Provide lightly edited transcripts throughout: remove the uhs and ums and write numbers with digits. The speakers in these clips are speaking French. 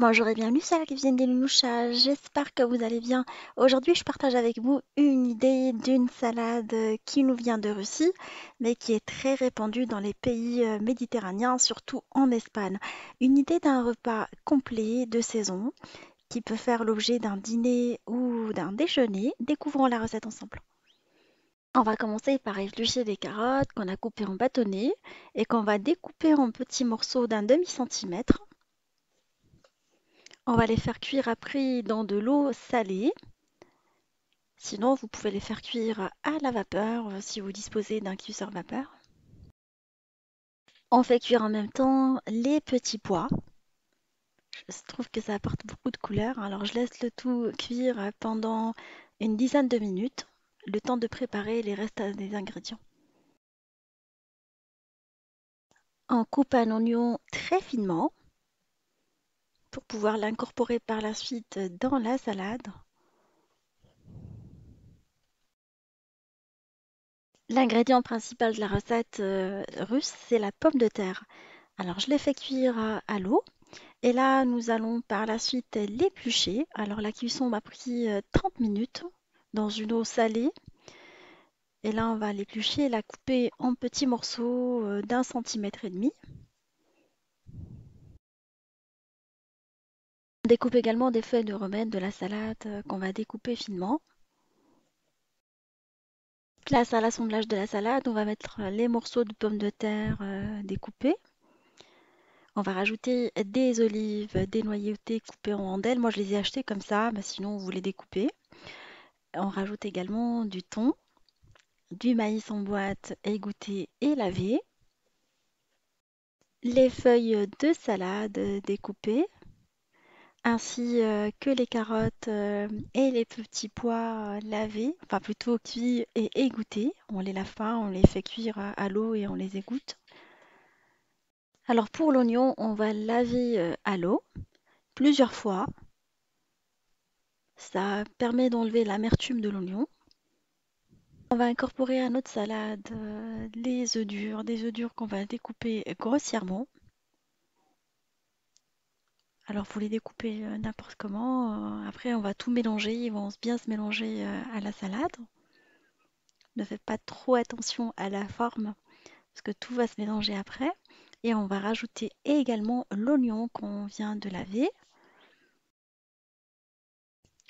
Bonjour et bienvenue sur la cuisine des Lounouchas, j'espère que vous allez bien. Aujourd'hui, je partage avec vous une idée d'une salade qui nous vient de Russie, mais qui est très répandue dans les pays méditerranéens, surtout en Espagne. Une idée d'un repas complet de saison qui peut faire l'objet d'un dîner ou d'un déjeuner. Découvrons la recette ensemble. On va commencer par éplucher des carottes qu'on a coupées en bâtonnets et qu'on va découper en petits morceaux d'un demi-centimètre. On va les faire cuire après dans de l'eau salée. Sinon, vous pouvez les faire cuire à la vapeur si vous disposez d'un cuiseur vapeur. On fait cuire en même temps les petits pois. Je trouve que ça apporte beaucoup de couleur. Alors, je laisse le tout cuire pendant une dizaine de minutes, le temps de préparer les restes des ingrédients. On coupe un oignon très finement pour pouvoir l'incorporer par la suite dans la salade. L'ingrédient principal de la recette russe, c'est la pomme de terre. Alors, je l'ai fait cuire à l'eau. Et là, nous allons par la suite l'éplucher. Alors, la cuisson m'a pris 30 minutes dans une eau salée. Et là, on va l'éplucher et la couper en petits morceaux d'1,5 cm. On découpe également des feuilles de romaine de la salade qu'on va découper finement. Place à l'assemblage de la salade, on va mettre les morceaux de pommes de terre découpés. On va rajouter des olives dénoyautées coupées en rondelles. Moi, je les ai achetées comme ça, mais sinon, vous les découpez. On rajoute également du thon, du maïs en boîte égoutté et lavé, les feuilles de salade découpées, ainsi que les carottes et les petits pois lavés, enfin plutôt cuits et égouttés. On les lave pas, on les fait cuire à l'eau et on les égoutte. Alors pour l'oignon, on va laver à l'eau plusieurs fois. Ça permet d'enlever l'amertume de l'oignon. On va incorporer à notre salade les œufs durs, des œufs durs qu'on va découper grossièrement. Alors vous les découpez n'importe comment. Après, on va tout mélanger. Ils vont bien se mélanger à la salade. Ne faites pas trop attention à la forme parce que tout va se mélanger après. Et on va rajouter également l'oignon qu'on vient de laver.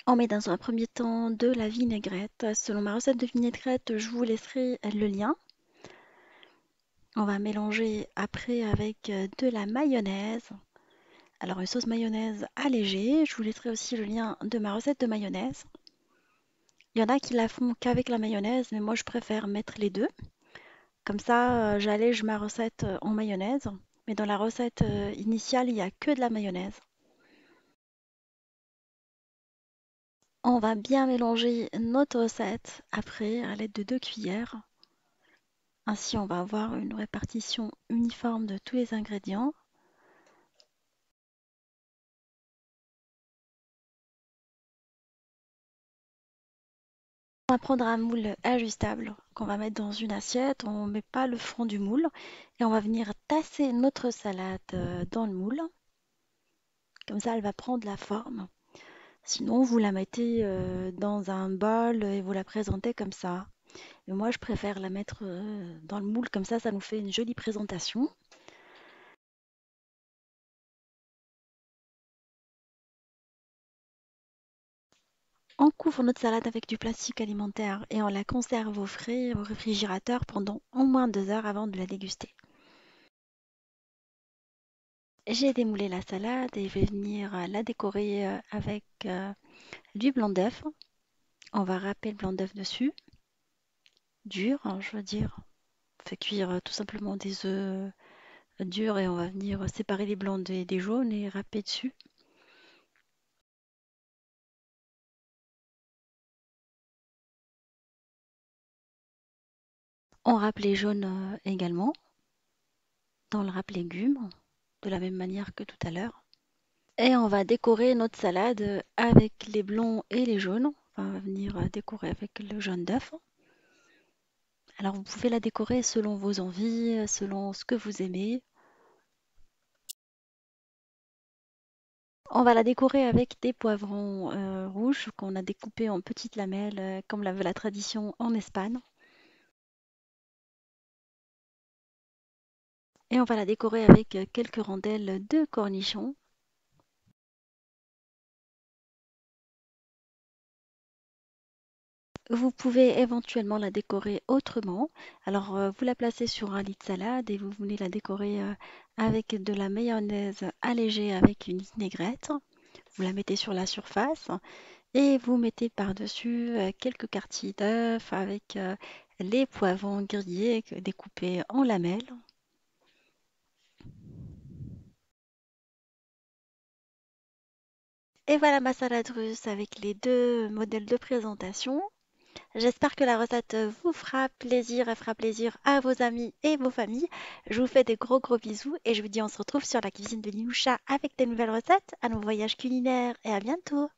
On met dans un premier temps de la vinaigrette. Selon ma recette de vinaigrette, je vous laisserai le lien. On va mélanger après avec de la mayonnaise. Alors une sauce mayonnaise allégée. Je vous laisserai aussi le lien de ma recette de mayonnaise. Il y en a qui la font qu'avec la mayonnaise, mais moi je préfère mettre les deux. Comme ça, j'allège ma recette en mayonnaise. Mais dans la recette initiale, il n'y a que de la mayonnaise. On va bien mélanger notre recette après à l'aide de 2 cuillères. Ainsi, on va avoir une répartition uniforme de tous les ingrédients. On va prendre un moule ajustable qu'on va mettre dans une assiette. On ne met pas le fond du moule et on va venir tasser notre salade dans le moule. Comme ça, elle va prendre la forme. Sinon, vous la mettez dans un bol et vous la présentez comme ça. Mais moi, je préfère la mettre dans le moule, comme ça nous fait une jolie présentation. On couvre notre salade avec du plastique alimentaire et on la conserve au frais au réfrigérateur pendant au moins 2 heures avant de la déguster. J'ai démoulé la salade et je vais venir la décorer avec du blanc d'œuf. On va râper le blanc d'œuf dessus, dur, hein, je veux dire. On fait cuire tout simplement des œufs durs et on va venir séparer les blancs des jaunes et râper dessus. On râpe les jaunes également dans le râpe légumes, de la même manière que tout à l'heure. Et on va décorer notre salade avec les blancs et les jaunes. Enfin, on va venir décorer avec le jaune d'œuf. Alors vous pouvez la décorer selon vos envies, selon ce que vous aimez. On va la décorer avec des poivrons rouges qu'on a découpés en petites lamelles, comme la veut la tradition en Espagne. Et on va la décorer avec quelques rondelles de cornichons. Vous pouvez éventuellement la décorer autrement. Alors, vous la placez sur un lit de salade et vous voulez la décorer avec de la mayonnaise allégée avec une vinaigrette. Vous la mettez sur la surface et vous mettez par-dessus quelques quartiers d'œufs avec les poivrons grillés découpés en lamelles. Et voilà ma salade russe avec les deux modèles de présentation. J'espère que la recette vous fera plaisir et fera plaisir à vos amis et vos familles. Je vous fais des gros gros bisous et je vous dis on se retrouve sur la cuisine de Linoucha avec des nouvelles recettes, à nos voyages culinaires et à bientôt.